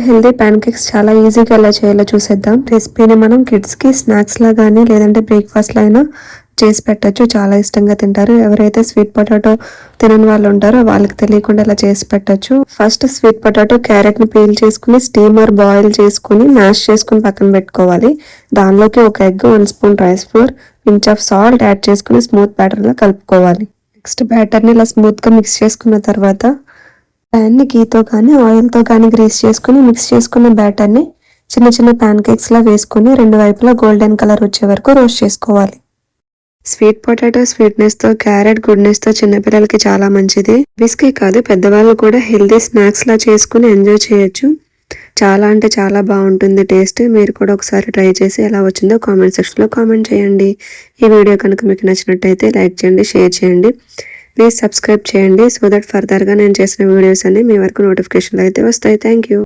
Healthy pan cakes చాలా ఈజీగా ఎలా చేయాలో చూసేద్దాం. రెసిపీని మనం కిడ్స్కి స్నాక్స్లా కానీ లేదంటే బ్రేక్ఫాస్ట్లో అయినా చేసి పెట్టచ్చు. చాలా ఇష్టంగా తింటారు. ఎవరైతే స్వీట్ పొటాటో తినని వాళ్ళు ఉంటారో వాళ్ళకి తెలియకుండా ఇలా చేసి పెట్టచ్చు. ఫస్ట్ స్వీట్ పొటాటో క్యారెట్ని పీల్ చేసుకుని స్టీమర్ బాయిల్ చేసుకుని మ్యాష్ చేసుకుని పక్కన పెట్టుకోవాలి. దానిలోకి ఒక egg, 1 spoon rice flour, pinch of salt add చేసుకుని స్మూత్ బ్యాటర్లా కలుపుకోవాలి. నెక్స్ట్ బ్యాటర్ని ఇలా స్మూత్గా మిక్స్ చేసుకున్న తర్వాత ప్యాన్ని గీతో కానీ ఆయిల్తో కానీ గ్రీస్ చేసుకుని మిక్స్ చేసుకున్న బ్యాటర్ని చిన్న చిన్న ప్యాన్ కేక్స్లా వేసుకుని 2 వైపులా గోల్డెన్ కలర్ వచ్చే వరకు రోస్ట్ చేసుకోవాలి. స్వీట్ పొటాటో స్వీట్నెస్తో, క్యారెట్ గుడ్నెస్తో చిన్నపిల్లలకి చాలా మంచిది. బిస్కీ కాదు, పెద్దవాళ్ళు కూడా హెల్దీ స్నాక్స్లా చేసుకుని ఎంజాయ్ చేయొచ్చు. చాలా అంటే చాలా బాగుంటుంది టేస్ట్. మీరు కూడా ఒకసారి ట్రై చేసి ఎలా వచ్చిందో కామెంట్ సెక్షన్లో కామెంట్ చేయండి. ఈ వీడియో కనుక మీకు నచ్చినట్టయితే లైక్ చేయండి, షేర్ చేయండి. ప్లీజ్ సబ్స్క్రైబ్ చేయండి సో దట్ ఫర్దర్గా నేను చేసిన వీడియోస్ అన్ని మీ వరకు నోటిఫికేషన్లు అయితే వస్తాయి. Thank you.